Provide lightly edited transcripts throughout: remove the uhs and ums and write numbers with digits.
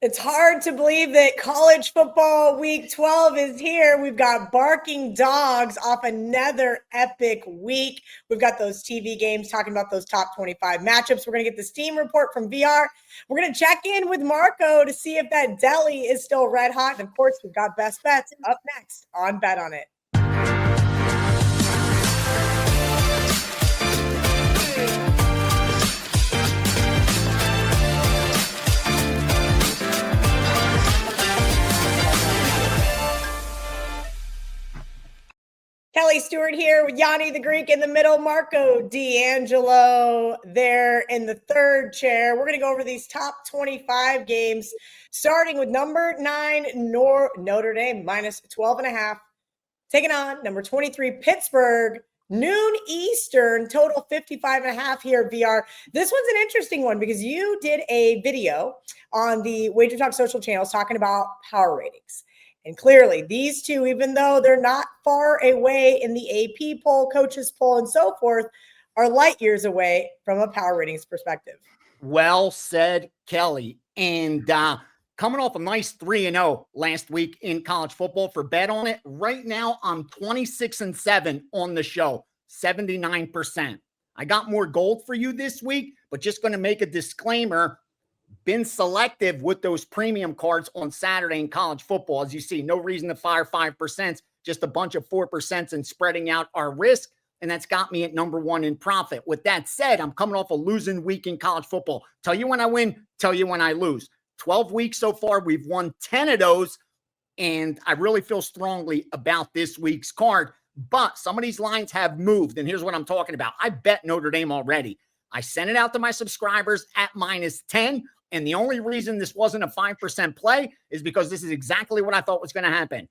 It's hard to believe that college football week 12 is here. We've got Barking Dogs off another epic week. We've got those TV games talking about those top 25 matchups. We're going to get the Steam report from VR. We're going to check in with Marco to see if that deli is still red hot. And of course, we've got best bets up next on Bet On It. Kelly Stewart here with Gianni the Greek in the middle, Marco D'Angelo there in the third chair. We're going to go over these top 25 games, starting with number 9, Notre Dame, minus 12.5, taking on number 23, Pittsburgh, noon Eastern, total 55.5 here, VR. This one's an interesting one because you did a video on the WagerTalk social channels talking about power ratings. And clearly, these two, even though they're not far away in the AP poll, coaches poll, and so forth, are light years away from a power ratings perspective. Well said, Kelly. And coming off a nice 3-0 last week in college football for Bet On It, right now I'm 26-7 on the show, 79%. I got more gold for you this week, but just going to make a disclaimer. Been selective with those premium cards on Saturday in college football. As you see, no reason to fire 5%, just a bunch of 4% and spreading out our risk. And that's got me at number 1 in profit. With that said, I'm coming off a losing week in college football. Tell you when I win, tell you when I lose. 12 weeks so far, we've won 10 of those. And I really feel strongly about this week's card. But some of these lines have moved. And here's what I'm talking about. I bet Notre Dame already. I sent it out to my subscribers at minus 10. And the only reason this wasn't a 5% play is because this is exactly what I thought was going to happen.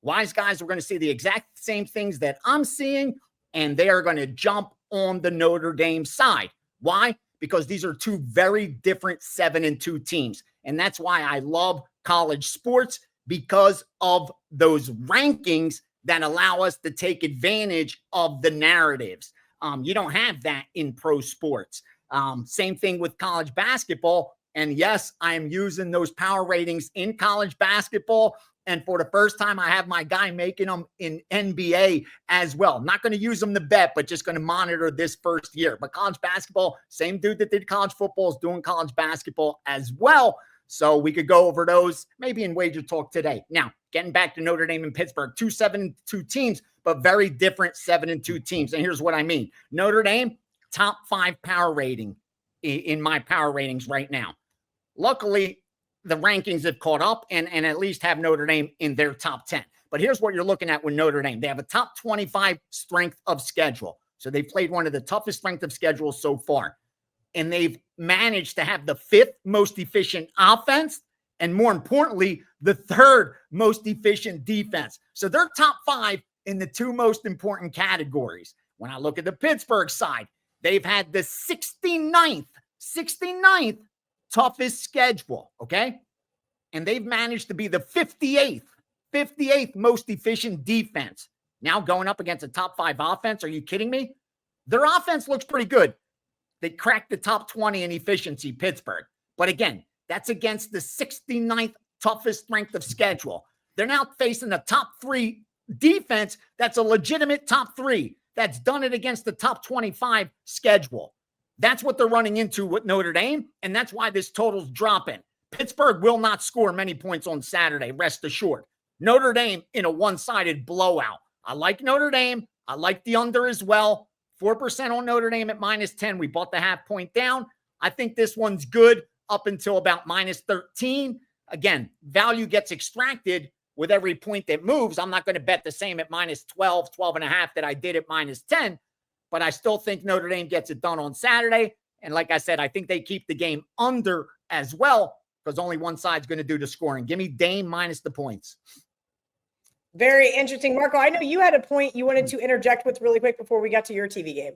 Wise guys are going to see the exact same things that I'm seeing, and they are going to jump on the Notre Dame side. Why? Because these are two very different 7-2 teams. And that's why I love college sports, because of those rankings that allow us to take advantage of the narratives. You don't have that in pro sports. Same thing with college basketball. And yes, I am using those power ratings in college basketball. And for the first time, I have my guy making them in NBA as well. Not going to use them to bet, but just going to monitor this first year. But college basketball, same dude that did college football is doing college basketball as well. So we could go over those maybe in Wager Talk today. Now, getting back to Notre Dame and Pittsburgh, two 7-2 teams, but very different 7-2 teams. And here's what I mean. Notre Dame, top 5 power rating in my power ratings right now. Luckily, the rankings have caught up and at least have Notre Dame in their top 10. But here's what you're looking at with Notre Dame. They have a top 25 strength of schedule. So they played one of the toughest strength of schedules so far. And they've managed to have the 5th most efficient offense and, more importantly, the 3rd most efficient defense. So they're top 5 in the 2 most important categories. When I look at the Pittsburgh side, they've had the 69th toughest schedule, okay? And they've managed to be the 58th most efficient defense. Now going up against a top 5 offense, are you kidding me? Their offense looks pretty good. They cracked the top 20 in efficiency, Pittsburgh. But again, that's against the 69th toughest strength of schedule. They're now facing a top 3 defense that's a legitimate top 3 that's done it against the top 25 schedule. That's what they're running into with Notre Dame, and that's why this total's dropping. Pittsburgh will not score many points on Saturday, rest assured. Notre Dame in a one-sided blowout. I like Notre Dame. I like the under as well. 4% on Notre Dame at minus 10. We bought the half point down. I think this one's good up until about minus 13. Again, value gets extracted with every point that moves. I'm not going to bet the same at minus 12, 12.5 that I did at minus 10. But I still think Notre Dame gets it done on Saturday. And like I said, I think they keep the game under as well because only one side's going to do the scoring. Give me Dame minus the points. Very interesting. Marco, I know you had a point you wanted to interject with really quick before we got to your TV game.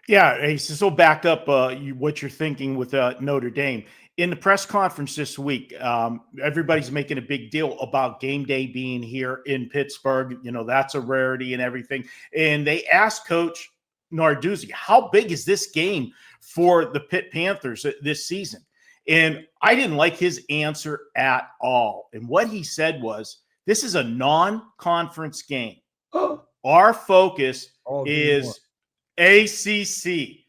Yeah, hey, so back up what you're thinking with Notre Dame. In the press conference this week, everybody's making a big deal about game day being here in Pittsburgh. You know, that's a rarity and everything. And they asked Coach Narduzzi, how big is this game for the Pitt Panthers this season? And I didn't like his answer at all. And what he said was, this is a non-conference game. Our focus is ACC.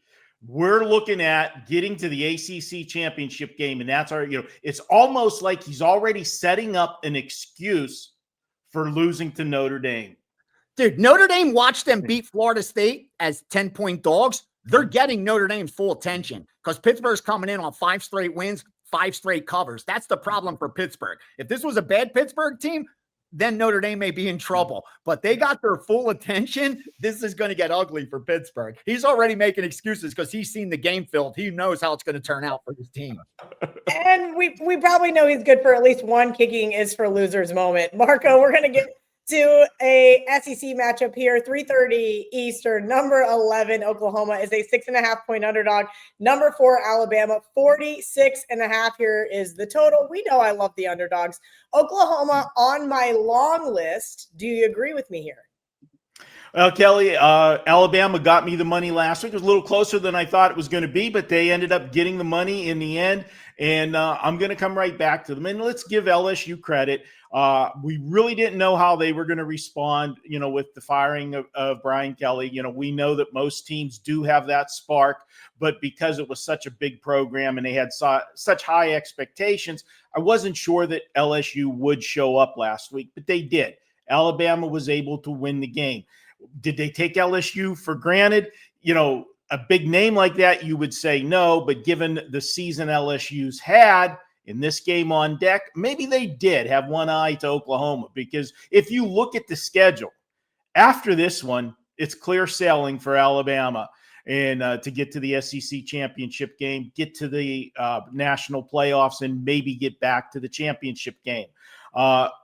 We're looking at getting to the ACC championship game, and that's our, it's almost like he's already setting up an excuse for losing to Notre Dame. Dude, Notre Dame watched them beat Florida State as 10-point dogs. They're getting Notre Dame's full attention because Pittsburgh's coming in on 5 straight wins, 5 straight covers. That's the problem for Pittsburgh. If this was a bad Pittsburgh team, then Notre Dame may be in trouble. But they got their full attention. This is going to get ugly for Pittsburgh. He's already making excuses because he's seen the game film. He knows how it's going to turn out for his team. And we probably know he's good for at least one kicking is for losers moment. Marco, we're going to get to a SEC matchup here, 3:30 Eastern. Number 11, Oklahoma, is a 6.5-point underdog. Number 4, Alabama, 46.5 here is the total. We know I love the underdogs. Oklahoma on my long list. Do you agree with me here? Well, Kelly, Alabama got me the money last week. It was a little closer than I thought it was going to be, but they ended up getting the money in the end. And I'm going to come right back to them. And let's give LSU credit. We really didn't know how they were going to respond, with the firing of Brian Kelly. We know that most teams do have that spark, but because it was such a big program and they had such high expectations, I wasn't sure that LSU would show up last week, but they did. Alabama was able to win the game. Did they take LSU for granted? A big name like that, you would say no, but given the season LSU's had in this game on deck, maybe they did have one eye to Oklahoma, because if you look at the schedule, after this one, it's clear sailing for Alabama and to get to the SEC championship game, get to the national playoffs, and maybe get back to the championship game.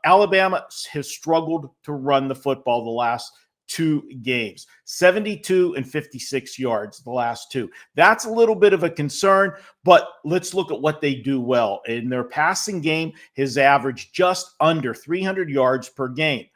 Alabama has struggled to run the football the last 2 games, 72 and 56 yards, the last 2. That's a little bit of a concern, but let's look at what they do well. In their passing game has averaged just under 300 yards per game.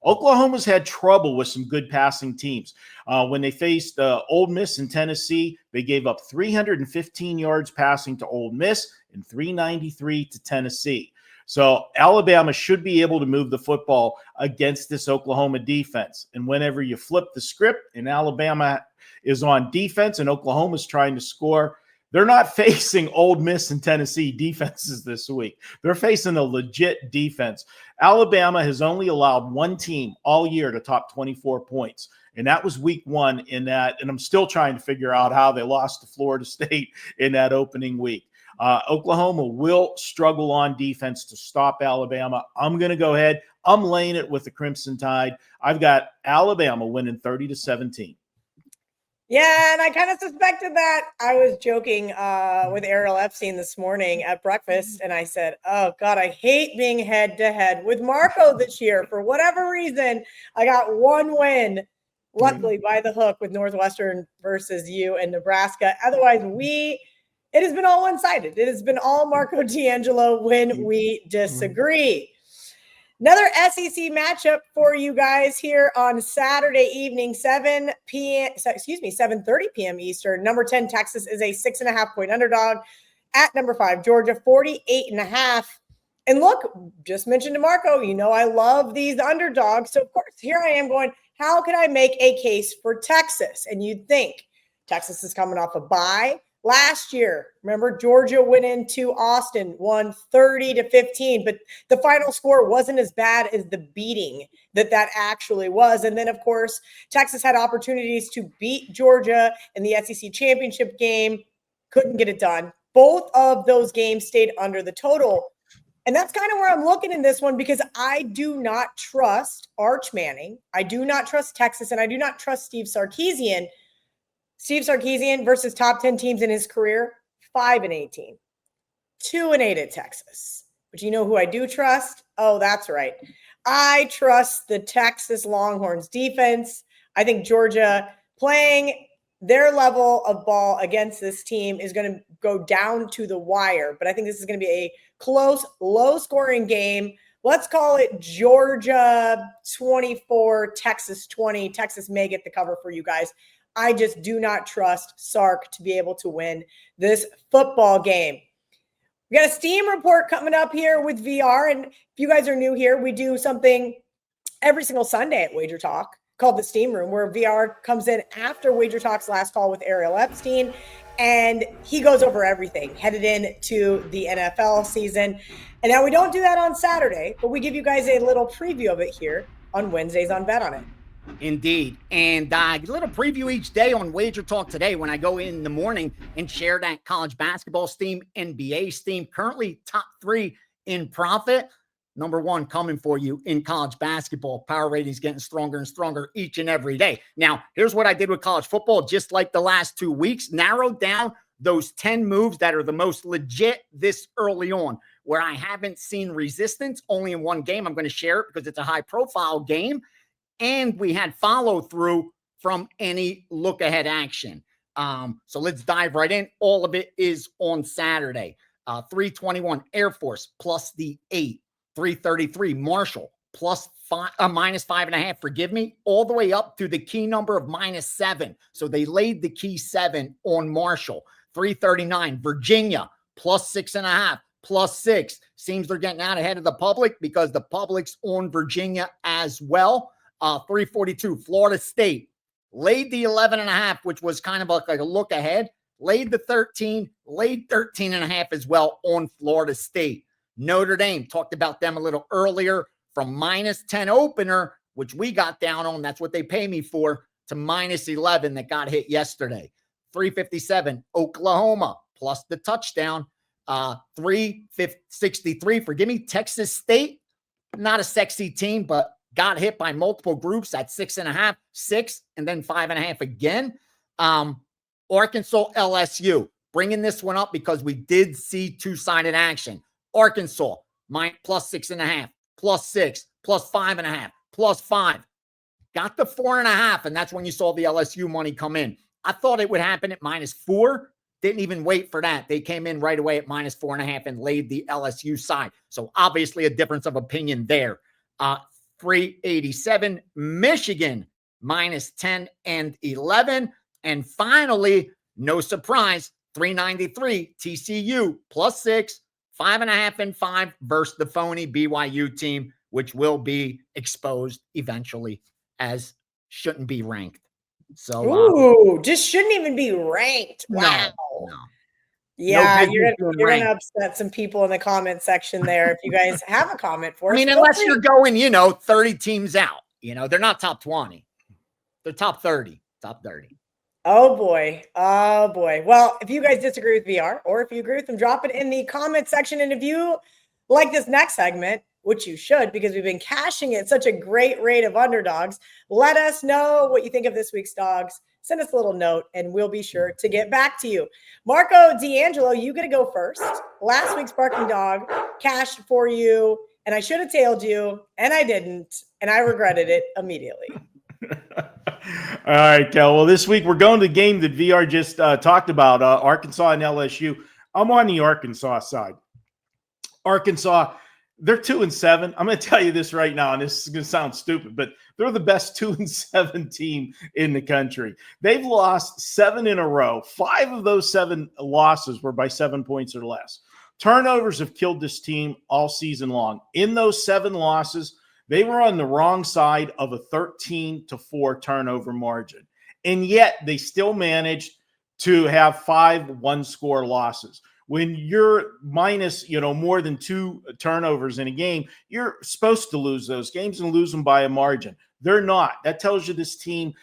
Oklahoma's had trouble with some good passing teams. When they faced Ole Miss and Tennessee, they gave up 315 yards passing to Ole Miss and 393 to Tennessee. So Alabama should be able to move the football against this Oklahoma defense. And whenever you flip the script and Alabama is on defense and Oklahoma's trying to score, they're not facing Ole Miss and Tennessee defenses this week. They're facing a legit defense. Alabama has only allowed one team all year to top 24 points. And that was week 1 in that. And I'm still trying to figure out how they lost to Florida State in that opening week. Oklahoma will struggle on defense to stop Alabama. I'm going to go ahead. I'm laying it with the Crimson Tide. I've got Alabama winning 30-17. Yeah, and I kind of suspected that. I was joking with Ariel Epstein this morning at breakfast, and I said, oh, God, I hate being head-to-head with Marco this year. For whatever reason, I got one win, luckily, by the hook with Northwestern versus you and Nebraska. Otherwise, it has been all one-sided. It has been all Marco D'Angelo when we disagree. Another SEC matchup for you guys here on Saturday evening, 7:30 p.m. Eastern. Number 10, Texas, is a 6.5-point underdog at number 5, Georgia, 48.5. And look, just mentioned to Marco, I love these underdogs. So, of course, here I am going, how can I make a case for Texas? And you'd think Texas is coming off a bye. Last year, remember, Georgia went into Austin, won 30-15, but the final score wasn't as bad as the beating that actually was. And then, of course, Texas had opportunities to beat Georgia in the SEC championship game, couldn't get it done. Both of those games stayed under the total. And that's kind of where I'm looking in this one, because I do not trust Arch Manning. I do not trust Texas, and I do not trust Steve Sarkisian. Steve Sarkisian versus top 10 teams in his career, 5-18, 2-8 at Texas. But you know who I do trust? Oh, that's right. I trust the Texas Longhorns defense. I think Georgia playing their level of ball against this team is going to go down to the wire. But I think this is going to be a close, low-scoring game. Let's call it Georgia 24, Texas 20. Texas may get the cover for you guys. I just do not trust Sark to be able to win this football game. We got a Steam report coming up here with VR. And if you guys are new here, we do something every single Sunday at WagerTalk called the Steam Room, where VR comes in after WagerTalk's last call with Ariel Epstein, and he goes over everything headed into the NFL season. And now we don't do that on Saturday, but we give you guys a little preview of it here on Wednesdays on Bet On It. Indeed. And a little preview each day on Wager Talk today when I go in the morning and share that college basketball steam, NBA steam, currently top 3 in profit. Number 1 coming for you in college basketball. Power ratings getting stronger and stronger each and every day. Now, here's what I did with college football, just like the last 2 weeks, narrowed down those 10 moves that are the most legit this early on, where I haven't seen resistance only in one game. I'm going to share it because it's a high profile game. And we had follow through from any look ahead action. So let's dive right in. All of it is on Saturday. 321 Air Force plus the 8. 333 Marshall plus minus 5.5. Forgive me, all the way up to the key number of -7. So they laid the key 7 on Marshall. 339 Virginia plus 6.5. Plus 6. Seems they're getting out ahead of the public because the public's on Virginia as well. 342 Florida State laid the 11.5, which was kind of like a look ahead. Laid the 13, laid 13.5 as well on Florida State. Notre Dame, talked about them a little earlier, from -10 opener, which we got down on. That's what they pay me for, to -11 that got hit yesterday. 357 Oklahoma plus the touchdown. 363, forgive me, Texas State, not a sexy team, but got hit by multiple groups at 6.5, 6, and then 5.5 again. Arkansas, LSU, bringing this one up because we did see two-sided action. Arkansas, plus 6.5, plus 6, plus 5.5, plus 5. Got the 4.5, and that's when you saw the LSU money come in. I thought it would happen at -4. Didn't even wait for that. They came in right away at -4.5 and laid the LSU side. So obviously a difference of opinion there. 387 Michigan -10 and 11. And finally, no surprise, 393 TCU plus 6, 5.5 and 5 versus the phony BYU team, which will be exposed eventually as shouldn't be ranked. So, just shouldn't even be ranked. Wow. No. Yeah, you're gonna upset some people in the comment section there. If you guys have a comment for us, unless you're going, 30 teams out, they're not top 20. They're top 30. Top 30. Oh boy. Well, if you guys disagree with VR or if you agree with them, drop it in the comment section. And if you like this next segment, which you should, because we've been cashing it at such a great rate of underdogs, let us know what you think of this week's dogs. Send us a little note and we'll be sure to get back to you. Marco D'Angelo, you get to go first. Last week's Barking Dog cashed for you, and I should have tailed you, and I didn't, and I regretted it immediately. All right, Kel. Well, this week we're going to the game that VR just talked about, Arkansas and LSU. I'm on the Arkansas side. Arkansas, they're 2-7. I'm going to tell you this right now, and this is going to sound stupid, but they're the best 2-7 team in the country. They've lost 7 in a row. 5 of those 7 losses were by 7 points or less. Turnovers have killed this team all season long. In those 7 losses, they were on the wrong side of a 13-4 turnover margin. And yet they still managed to have 5 one-score losses. When you're minus, more than 2 turnovers in a game, you're supposed to lose those games and lose them by a margin. They're not. That tells you this team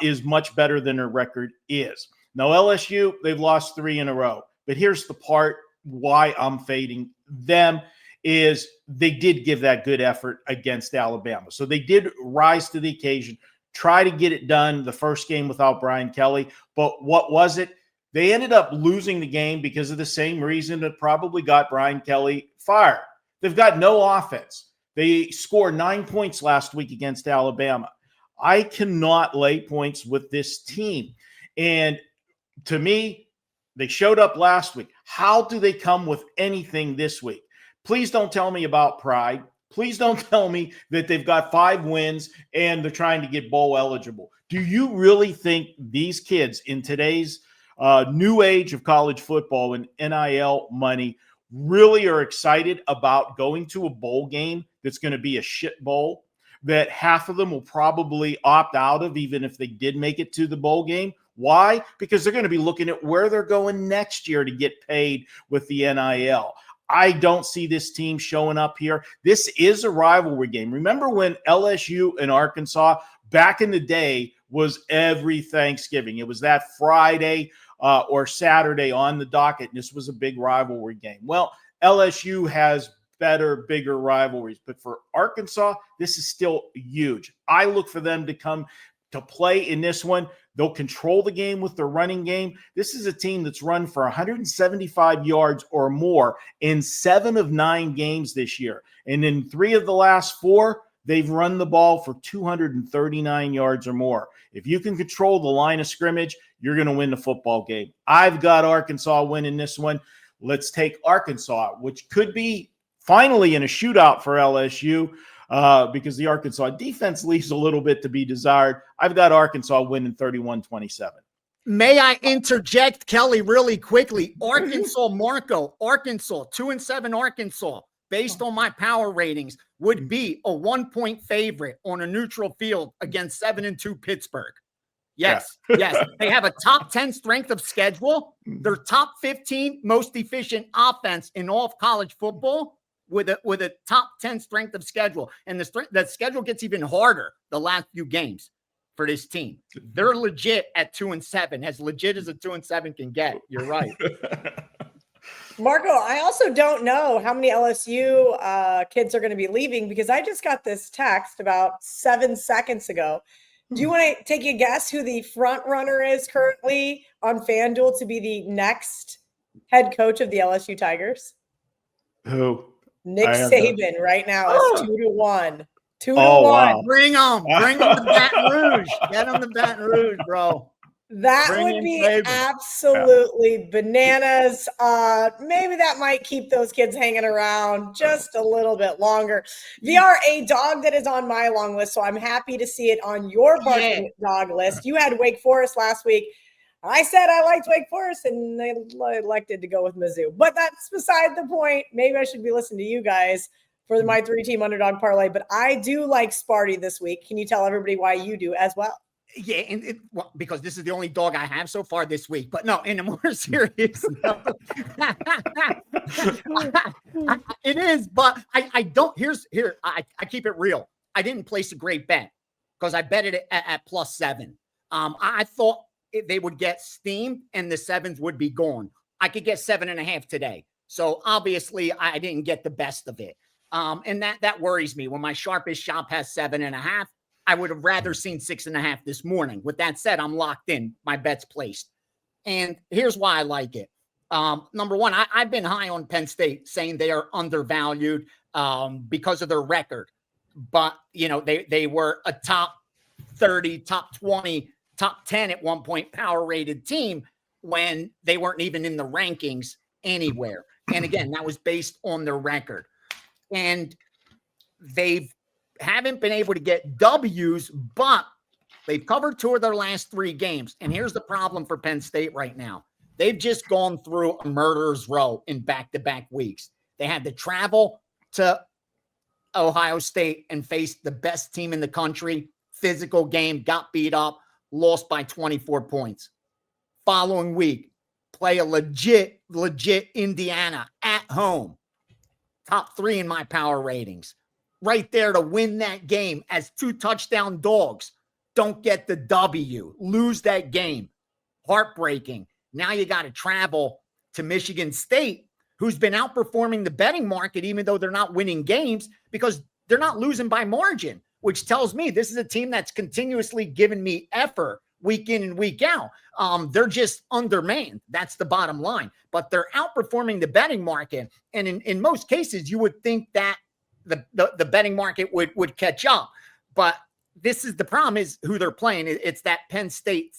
is much better than their record is. Now, LSU, they've lost 3 in a row. But here's the part why I'm fading them is they did give that good effort against Alabama. So they did rise to the occasion, try to get it done the first game without Brian Kelly. But what was it? They ended up losing the game because of the same reason that probably got Brian Kelly fired. They've got no offense. They scored 9 points last week against Alabama. I cannot lay points with this team. And to me, they showed up last week. How do they come with anything this week? Please don't tell me about pride. Please don't tell me that they've got 5 wins and they're trying to get bowl eligible. Do you really think these kids in today's new age of college football and NIL money really are excited about going to a bowl game that's going to be a shit bowl that half of them will probably opt out of, even if they did make it to the bowl game. Why? Because they're going to be looking at where they're going next year to get paid with the NIL. I don't see this team showing up here. This is a rivalry game. Remember when LSU and Arkansas back in the day was every Thanksgiving? It was that Friday or Saturday on the docket, and this was a big rivalry game. Well, LSU has better, bigger rivalries, but for Arkansas, this is still huge. I look for them to come to play in this one. They'll control the game with their running game. This is a team that's run for 175 yards or more in 7 of 9 games this year. And in 3 of the last 4, they've run the ball for 239 yards or more. If you can control the line of scrimmage, you're going to win the football game. I've got Arkansas winning this one. Let's take Arkansas, which could be finally in a shootout for LSU. Because the Arkansas defense leaves a little bit to be desired. I've got Arkansas winning 31-27. May I interject, Kelly, really quickly? Arkansas, Marco, Arkansas, 2-7 Arkansas, based on my power ratings, would be a 1-point favorite on a neutral field against 7-2 Pittsburgh. Yes, yes. They have a top 10 strength of schedule. Their top 15 most efficient offense in all of college football, with a top 10 strength of schedule. And the schedule gets even harder the last few games for this team. They're legit at 2-7, as legit as a 2-7 can get. You're right. Marco, I also don't know how many LSU kids are going to be leaving, because I just got this text about 7 seconds ago. Do you want to take a guess who the front runner is currently on FanDuel to be the next head coach of the LSU Tigers? Who? Nick Saban right now is 2-1. 2-1. Wow. Bring them to Baton Rouge. Get them to Baton Rouge, bro. That would be absolutely bananas. Maybe that might keep those kids hanging around just a little bit longer. They are a dog that is on my long list, so I'm happy to see it on your Barking Dog list. You had Wake Forest last week. I said I liked Wake Forest, and they elected to go with Mizzou. But that's beside the point. Maybe I should be listening to you guys for my 3-team underdog parlay. But I do like Sparty this week. Can you tell everybody why you do as well? Yeah, and because this is the only dog I have so far this week. But no, in a more serious note, it is. But I don't. I keep it real. I didn't place a great bet because I bet it at +7. I thought they would get steamed and the 7s would be gone. I could get 7.5 today. So obviously I didn't get the best of it. And that worries me. When my sharpest shop has 7.5, I would have rather seen 6.5 this morning. With that said, I'm locked in. My bet's placed. And here's why I like it. Number one, I've been high on Penn State, saying they are undervalued because of their record. But, they were a top 30, top 20, top 10 at one point power rated team when they weren't even in the rankings anywhere. And again, that was based on their record. And they haven't been able to get W's, but they've covered 2 of their last 3 games. And here's the problem for Penn State right now. They've just gone through a murderer's row in back-to-back weeks. They had to travel to Ohio State and face the best team in the country. Physical game, got beat up, lost by 24 points. Following week, play a legit Indiana at home. Top 3 in my power ratings. Right there to win that game as 2 touchdown dogs. Don't get the W. Lose that game. Heartbreaking. Now you got to travel to Michigan State, who's been outperforming the betting market, even though they're not winning games, because they're not losing by margin, which tells me this is a team that's continuously giving me effort week in and week out. They're just undermanned. That's the bottom line. But they're outperforming the betting market. And in most cases, you would think that the betting market would catch up. But this is the problem, is who they're playing. It's that Penn State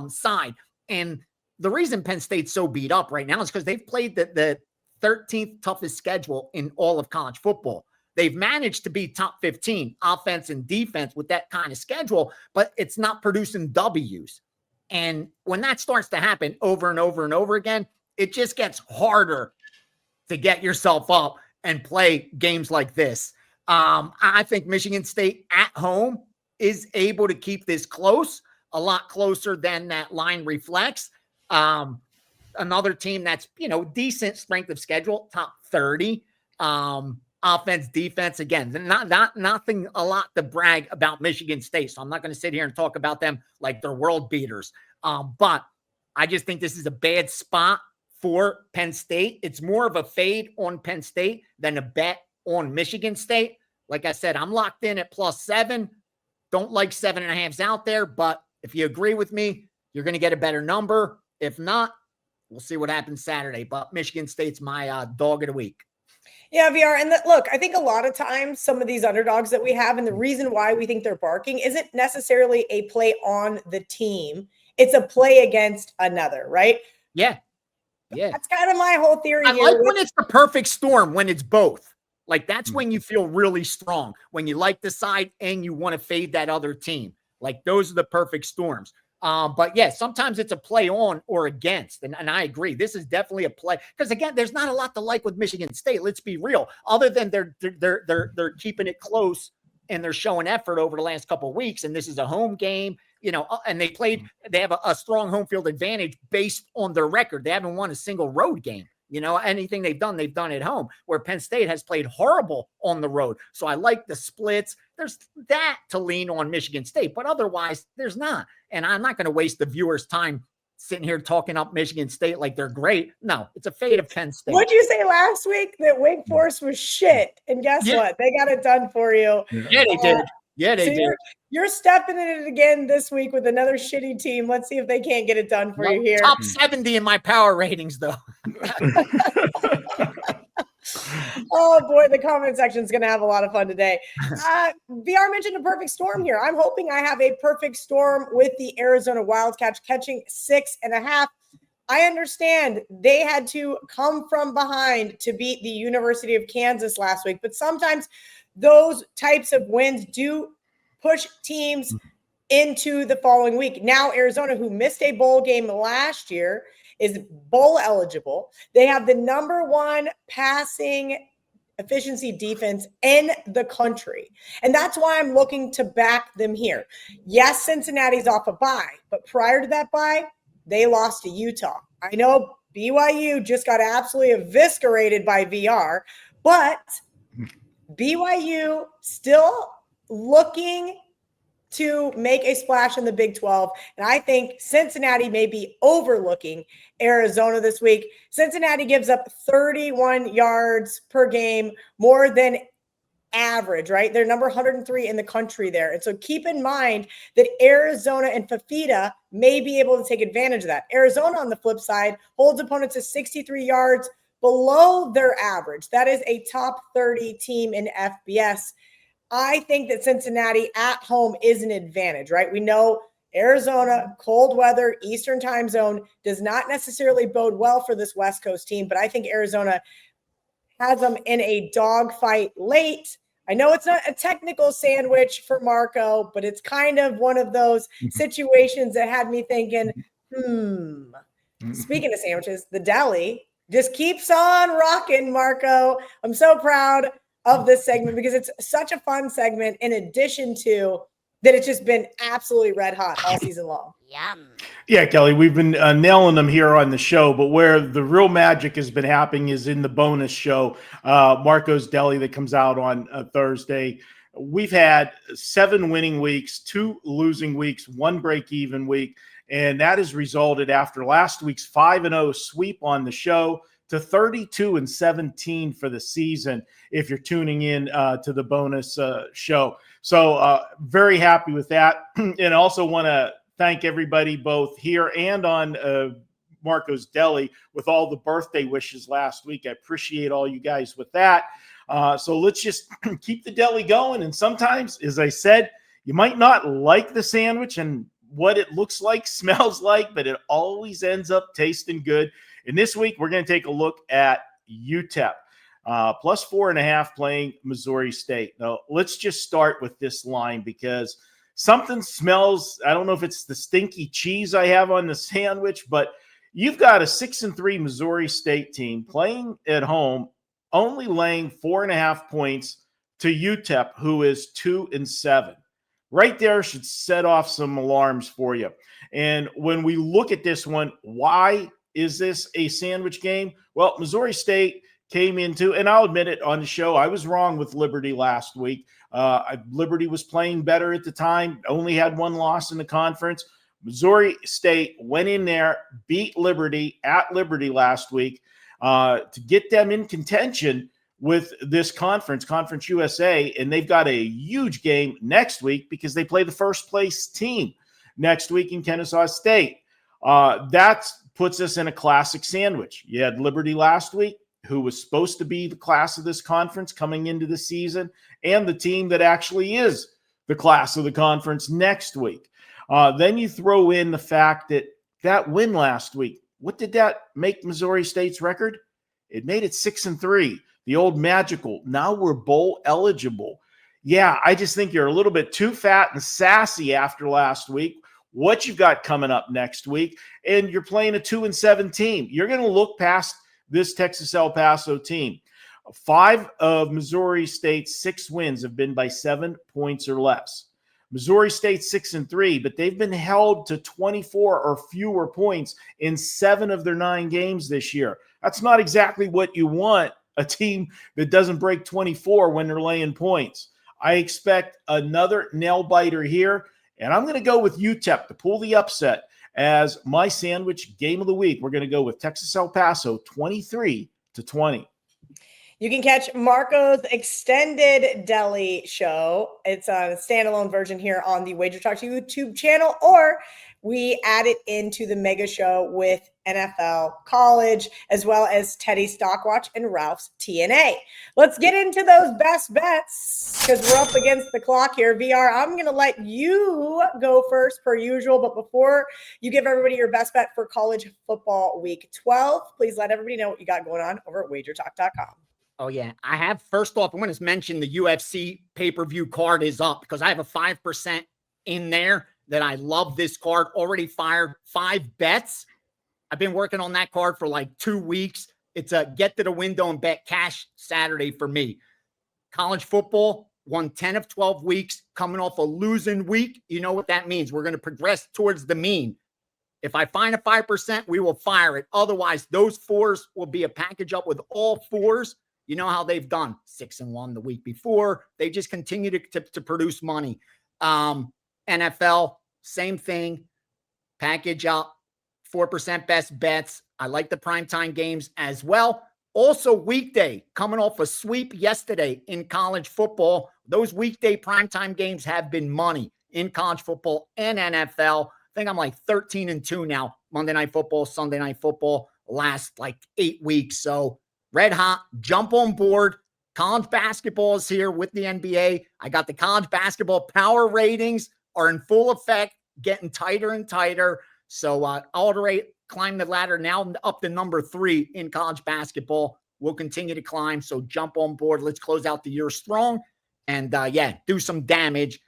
side. And the reason Penn State's so beat up right now is because they've played the 13th toughest schedule in all of college football. They've managed to be top 15 offense and defense with that kind of schedule, but it's not producing W's. And when that starts to happen over and over and over again, it just gets harder to get yourself up and play games like this. I think Michigan State at home is able to keep this close, a lot closer than that line reflects. Another team that's, decent strength of schedule, top 30. Offense, defense, again, nothing a lot to brag about Michigan State. So I'm not going to sit here and talk about them like they're world beaters. But I just think this is a bad spot for Penn State. It's more of a fade on Penn State than a bet on Michigan State. Like I said, I'm locked in at +7. Don't like 7.5s out there, but if you agree with me, you're going to get a better number. If not, we'll see what happens Saturday. But Michigan State's my dog of the week. Yeah, VR. And look, I think a lot of times some of these underdogs that we have, and the reason why we think they're barking isn't necessarily a play on the team. It's a play against another, right? Yeah. That's kind of my whole theory I here. like when it's the perfect storm, when it's both. Like, that's when you feel really strong, when you like the side and you want to fade that other team. Like, those are the perfect storms. But yeah, sometimes it's a play on or against. And I agree. This is definitely a play. Because again, there's not a lot to like with Michigan State. Let's be real. Other than they're keeping it close and they're showing effort over the last couple of weeks. And this is a home game, and they have a strong home field advantage based on their record. They haven't won a single road game. Anything they've done at home, where Penn State has played horrible on the road. So I like the splits. There's that to lean on Michigan State, but otherwise there's not. And I'm not going to waste the viewers' time sitting here talking up Michigan State like they're great. No, it's a fade of Penn State. What'd you say last week? That Wake Forest was shit. And guess what? They got it done for you. Yeah, they did. Yeah, they did. You're stepping in it again this week with another shitty team. Let's see if they can't get it done for you here. Top 70 in my power ratings, though. Oh, boy, the comment section is going to have a lot of fun today. VR mentioned a perfect storm here. I'm hoping I have a perfect storm with the Arizona Wildcats catching 6.5. I understand they had to come from behind to beat the University of Kansas last week, but sometimes those types of wins do push teams into the following week. Now, Arizona, who missed a bowl game last year, is bowl eligible. They have the number 1 passing efficiency defense in the country. And that's why I'm looking to back them here. Yes, Cincinnati's off a bye, but prior to that bye, they lost to Utah. I know BYU just got absolutely eviscerated by VR, but BYU still looking to make a splash in the Big 12. And I think Cincinnati may be overlooking Arizona this week. Cincinnati gives up 31 yards per game, more than average, right? They're number 103 in the country there. And so keep in mind that Arizona and Fafita may be able to take advantage of that. Arizona, on the flip side, holds opponents to 63 yards below their average. That is a top 30 team in FBS. I think that Cincinnati at home is an advantage, right? We know Arizona, cold weather, Eastern time zone does not necessarily bode well for this West Coast team, but I think Arizona has them in a dogfight late. I know it's not a technical sandwich for Marco, but it's kind of one of those situations that had me thinking, Speaking of sandwiches, the deli just keeps on rocking, Marco. I'm so proud of this segment because it's such a fun segment, in addition to that it's just been absolutely red hot all season long. Yum. Yeah, Kelly, we've been nailing them here on the show, but where the real magic has been happening is in the bonus show, Marco's Deli, that comes out on Thursday. We've had 7 winning weeks, 2 losing weeks, 1 break-even week, and that has resulted after last week's 5-0 sweep on the show to 32-17 for the season, if you're tuning in to the bonus show. So very happy with that. And also want to thank everybody both here and on Marco's Deli with all the birthday wishes last week. I appreciate all you guys with that. So let's just keep the deli going. And sometimes, as I said, you might not like the sandwich and what it looks like, smells like, but it always ends up tasting good. And this week, we're going to take a look at UTEP, plus 4.5 playing Missouri State. Now, let's just start with this line because something smells. I don't know if it's the stinky cheese I have on the sandwich, but You've got a 6-3 Missouri State team playing at home, only laying 4.5 points to UTEP, who is 2-7. Right there should set off some alarms for you. And when we look at this one, why is this a sandwich game? Well, Missouri State came into, and I'll admit it on the show, I was wrong with Liberty last week. Liberty was playing better at the time, only had one loss in the conference. Missouri State went in there, beat Liberty at Liberty last week to get them in contention with this conference, Conference USA, and they've got a huge game next week because they play the first place team next week in Kennesaw State. That puts us in a classic sandwich. You had Liberty last week, who was supposed to be the class of this conference coming into the season, and the team that actually is the class of the conference next week. Then you throw in the fact that win last week. What did that make Missouri State's record? It made it 6-3. The old magical. Now we're bowl eligible. Yeah, I just think you're a little bit too fat and sassy after last week. What you've got coming up next week, and you're playing a 2-7 team. You're going to look past this Texas El Paso team. 5 of Missouri State's 6 wins have been by 7 points or less. Missouri State 6-3, but they've been held to 24 or fewer points in 7 of their 9 games this year. That's not exactly what you want, a team that doesn't break 24 when they're laying points. I expect another nail biter here, and I'm going to go with UTEP to pull the upset as my sandwich game of the week. We're going to go with Texas El Paso 23-20. You can catch Marco's extended deli show. It's a standalone version here on the WagerTalk YouTube channel, or we add it into the mega show with NFL college, as well as Teddy's Stockwatch and Ralph's TNA. Let's get into those best bets because we're up against the clock here. VR, I'm going to let you go first per usual, but before you give everybody your best bet for college football week 12, please let everybody know what you got going on over at WagerTalk.com. Oh, yeah. I have, first off, I'm going to mention the UFC pay-per-view card is up because I have a 5% in there that I love this card. Already fired 5 bets. I've been working on that card for like 2 weeks. It's a get to the window and bet cash Saturday for me. College football won 10 of 12 weeks, coming off a losing week. You know what that means. We're going to progress towards the mean. If I find a 5%, we will fire it. Otherwise, those 4s will be a package up with all 4s. You know how they've done 6-1 the week before. They just continue to produce money. NFL, same thing. Package up, 4% best bets. I like the primetime games as well. Also, weekday, coming off a sweep yesterday in college football. Those weekday primetime games have been money in college football and NFL. I think I'm like 13-2 now. Monday Night Football, Sunday Night Football, last like 8 weeks. So red hot, jump on board. College basketball is here with the NBA. I got the college basketball power ratings are in full effect, getting tighter and tighter. So Alderate climbed the ladder now up to number 3 in college basketball. We'll continue to climb. So jump on board. Let's close out the year strong and do some damage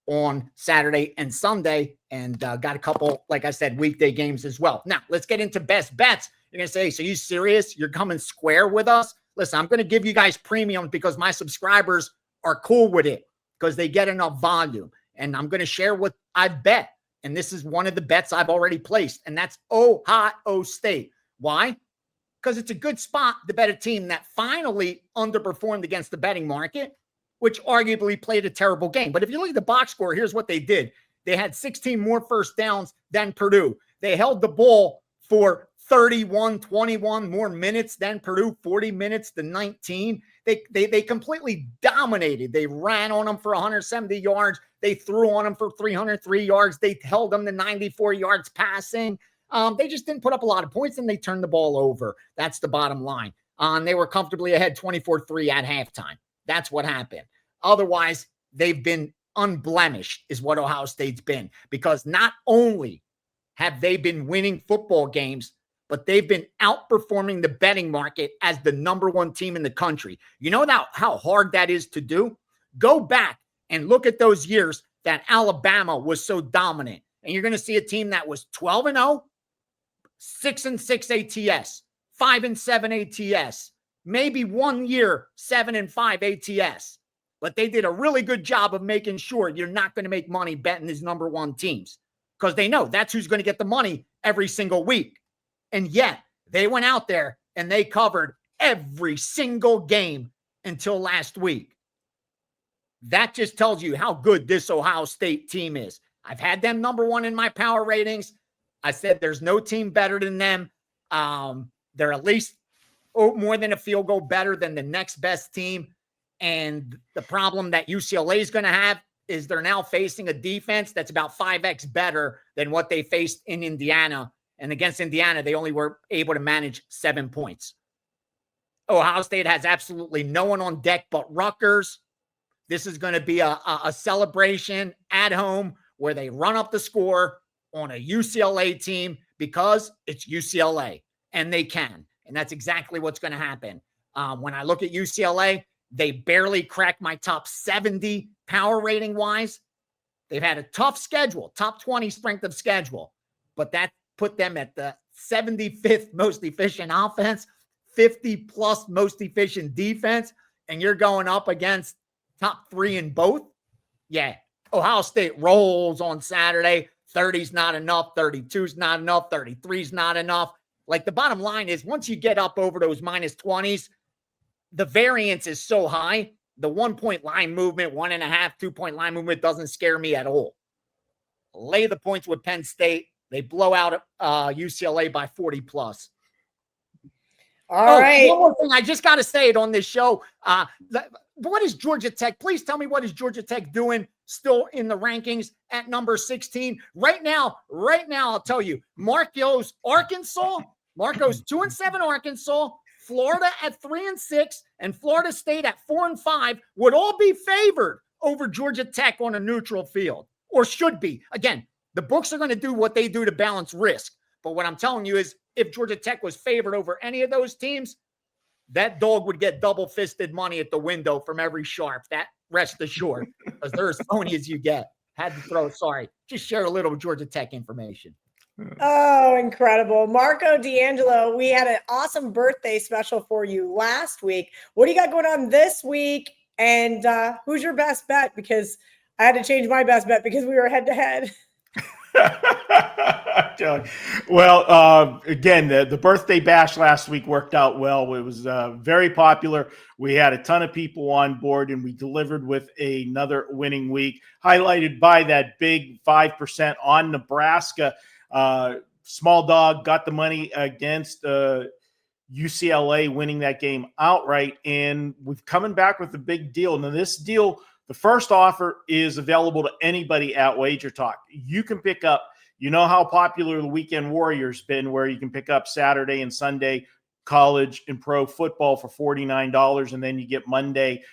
on Saturday and Sunday. And got a couple, like I said, weekday games as well. Now let's get into best bets. You're going to say, so you serious? You're coming square with us? Listen, I'm going to give you guys premiums because my subscribers are cool with it because they get enough volume. And I'm going to share what I've bet. And this is one of the bets I've already placed. And that's Ohio State. Why? Because it's a good spot to bet a team that finally underperformed against the betting market, which arguably played a terrible game. But if you look at the box score, here's what they did. They had 16 more first downs than Purdue. They held the ball for 21 more minutes than Purdue, 40 minutes to 19. They completely dominated. They ran on them for 170 yards. They threw on them for 303 yards. They held them to 94 yards passing. They just didn't put up a lot of points, and they turned the ball over. That's the bottom line. They were comfortably ahead 24-3 at halftime. That's what happened. Otherwise, they've been unblemished is what Ohio State's been, because not only have they been winning football games, but they've been outperforming the betting market as the number 1 team in the country. You know how hard that is to do? Go back and look at those years that Alabama was so dominant. And you're going to see a team that was 12-0, 6-6 ATS, 5-7 ATS, maybe 1 year, 7-5 ATS. But they did a really good job of making sure you're not going to make money betting these number one teams because they know that's who's going to get the money every single week. And yet they went out there and they covered every single game until last week. That just tells you how good this Ohio State team is. I've had them number one in my power ratings. I said there's no team better than them. They're at least more than a field goal better than the next best team. And the problem that UCLA is going to have is they're now facing a defense that's about 5x better than what they faced in Indiana. And against Indiana, they only were able to manage 7 points. Ohio State has absolutely no one on deck but Rutgers. This is going to be a celebration at home where they run up the score on a UCLA team because it's UCLA and they can. And that's exactly what's going to happen. When I look at UCLA, they barely cracked my top 70 power rating wise. They've had a tough schedule, top 20 strength of schedule, but that put them at the 75th most efficient offense, 50 plus most efficient defense, and you're going up against top 3 in both. Yeah, Ohio State rolls on Saturday. 30's not enough. 32's not enough. 33's not enough. Like the bottom line is once you get up over those minus 20s, the variance is so high. The 1 point line movement, 1.5, 2 point line movement doesn't scare me at all. Lay the points with Penn State. They blow out UCLA by 40 plus. All right. One more thing. I just got to say it on this show. What is Georgia Tech? Please tell me what is Georgia Tech doing still in the rankings at number 16? Right now, I'll tell you, Marco's 2-7 Arkansas, Florida at 3-6, and Florida State at 4-5 would all be favored over Georgia Tech on a neutral field, or should be. Again, the books are going to do what they do to balance risk. But what I'm telling you is if Georgia Tech was favored over any of those teams, that dog would get double-fisted money at the window from every sharp. That rest assured, because they're as phony as you get. Had to throw, sorry, just share a little Georgia Tech information. Oh, incredible. Marco D'Angelo, we had an awesome birthday special for you last week. What do you got going on this week? And who's your best bet? Because I had to change my best bet because we were head-to-head. Well, again, the birthday bash last week worked out well. It was very popular. We had a ton of people on board, and we delivered with another winning week, highlighted by that big 5% on Nebraska. Small dog got the money against UCLA, winning that game outright, and we're coming back with a big deal. Now, this deal, the first offer is available to anybody at WagerTalk. You can pick up, you know how popular the Weekend Warrior's been, where you can pick up Saturday and Sunday college and pro football for $49, and then you get Monday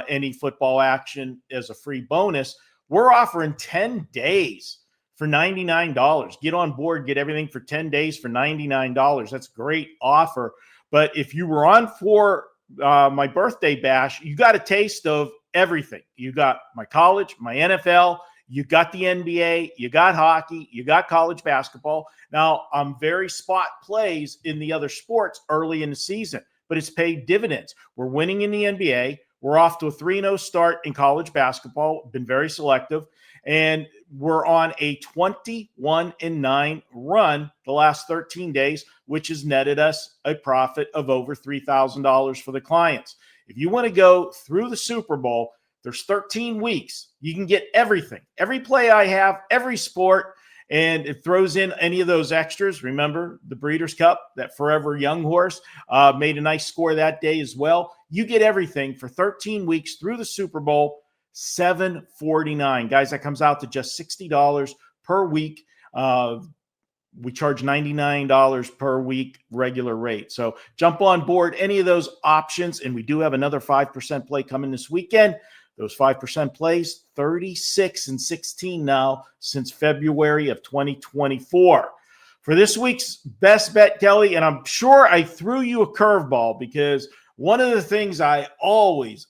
any football action as a free bonus. We're offering 10 days for $99. Get on board, get everything for 10 days for $99. That's a great offer. But if you were on for my birthday bash, you got a taste of everything. You got my college, my NFL, you got the NBA, you got hockey, you got college basketball. Now, I'm very spot plays in the other sports early in the season, but it's paid dividends. We're winning in the NBA. We're off to a 3-0 start in college basketball, been very selective, and we're on a 21-9 run the last 13 days, which has netted us a profit of over $3,000 for the clients. If you want to go through the Super Bowl, there's 13 weeks. You can get everything, every play I have, every sport, and it throws in any of those extras. Remember the Breeders' Cup, that Forever Young horse made a nice score that day as well. You get everything for 13 weeks through the Super Bowl, $749. Guys, that comes out to just $60 per week. We charge $99 per week regular rate. So jump on board any of those options. And we do have another 5% play coming this weekend. Those 5% plays, 36-16 now since February of 2024. For this week's best bet, Kelly, and I'm sure I threw you a curveball because one of the things I always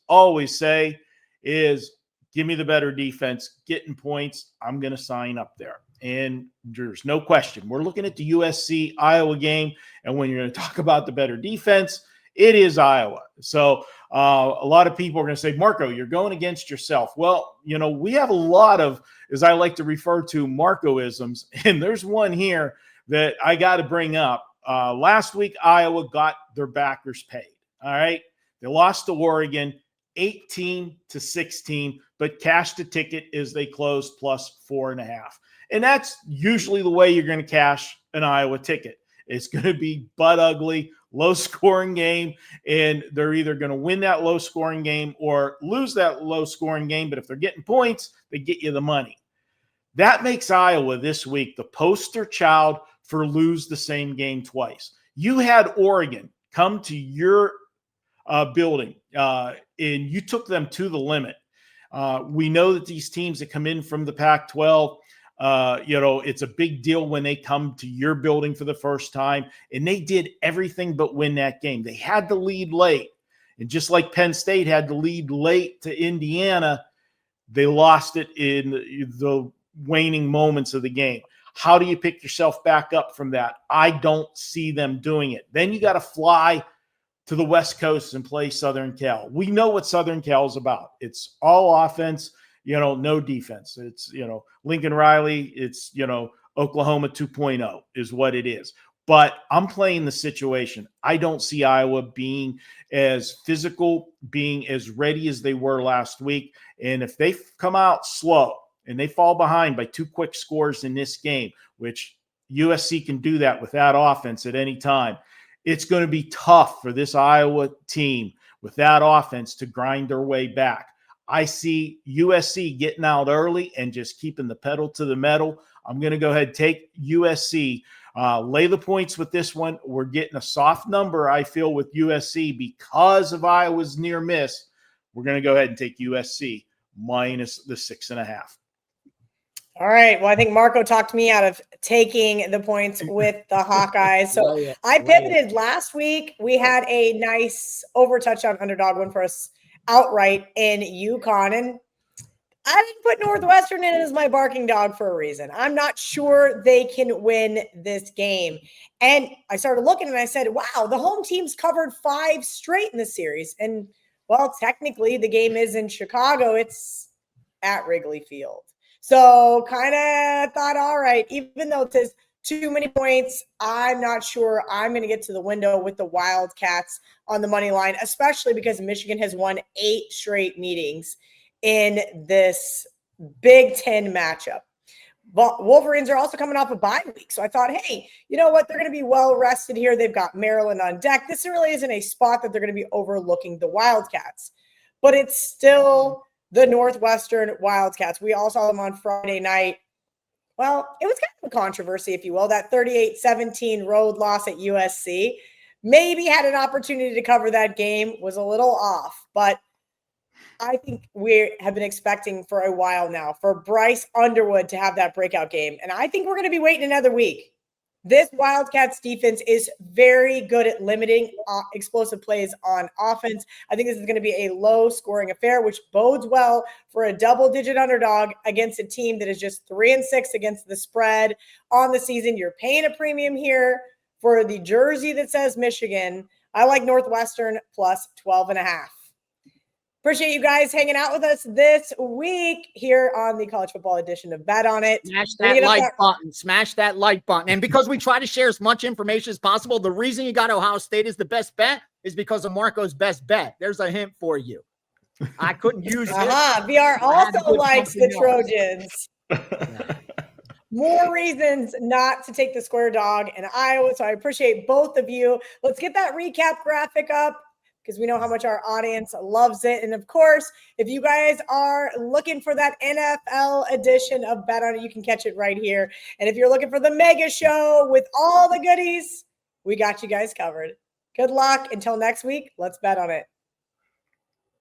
say is give me the better defense, getting points. I'm going to sign up there. And there's no question. We're looking at the USC-Iowa game, and when you're going to talk about the better defense, it is Iowa. So a lot of people are going to say, Marco, you're going against yourself. Well, we have a lot of, as I like to refer to, Marco-isms, and there's one here that I got to bring up. Last week, Iowa got their backers paid. All right. They lost to Oregon 18-16, but cashed a ticket as they closed plus 4.5. And that's usually the way you're going to cash an Iowa ticket. It's going to be butt ugly, low-scoring game, and they're either going to win that low-scoring game or lose that low-scoring game. But if they're getting points, they get you the money. That makes Iowa this week the poster child for lose the same game twice. You had Oregon come to your building, and you took them to the limit. We know that these teams that come in from the Pac-12, it's a big deal when they come to your building for the first time, and they did everything but win that game. They had the lead late, and just like Penn State had the lead late to Indiana, they lost it in the waning moments of the game. How do you pick yourself back up from that? I don't see them doing it. Then you got to fly to the West Coast and play Southern Cal. We know what Southern Cal is about. It's all offense, no defense. It's, Lincoln Riley. It's, Oklahoma 2.0 is what it is. But I'm playing the situation. I don't see Iowa being as physical, being as ready as they were last week. And if they come out slow and they fall behind by 2 quick scores in this game, which USC can do that with that offense at any time, it's going to be tough for this Iowa team with that offense to grind their way back. I see USC getting out early and just keeping the pedal to the metal. I'm going to go ahead and take USC. Lay the points with this one. We're getting a soft number, I feel, with USC because of Iowa's near miss. We're going to go ahead and take USC minus the 6.5. All right. Well, I think Marco talked me out of taking the points with the Hawkeyes. So I pivoted last week. We had a nice over touchdown underdog win for us outright in UConn. And I didn't put Northwestern in as my barking dog for a reason. I'm not sure they can win this game. And I started looking and I said, wow, the home team's covered 5 straight in the series. And, well, technically the game is in Chicago. It's at Wrigley Field. So kind of thought, all right, even though it says too many points, I'm not sure I'm going to get to the window with the Wildcats on the money line, especially because Michigan has won 8 straight meetings in this Big Ten matchup. But Wolverines are also coming off a bye week. So I thought, hey, you know what? They're going to be well rested here. They've got Maryland on deck. This really isn't a spot that they're going to be overlooking the Wildcats. But it's still the Northwestern Wildcats. We all saw them on Friday night. Well, it was kind of a controversy, if you will. That 38-17 road loss at USC. Maybe had an opportunity to cover that game, was a little off. But I think we have been expecting for a while now for Bryce Underwood to have that breakout game. And I think we're going to be waiting another week. This Wildcats defense is very good at limiting explosive plays on offense. I think this is going to be a low-scoring affair, which bodes well for a double-digit underdog against a team that is just 3-6 against the spread on the season. You're paying a premium here for the jersey that says Michigan. I like Northwestern plus 12.5. Appreciate you guys hanging out with us this week here on the college football edition of Bet On It. Smash that like button. Smash that like button. And because we try to share as much information as possible, the reason you got Ohio State is the best bet is because of Marco's best bet. There's a hint for you. I couldn't use it. VR also likes the Trojans. More reasons not to take the square dog in Iowa. So I appreciate both of you. Let's get that recap graphic up, because we know how much our audience loves it. And of course, if you guys are looking for that NFL edition of Bet On It, you can catch it right here. And if you're looking for the mega show with all the goodies, we got you guys covered. Good luck. Until next week, let's bet on it.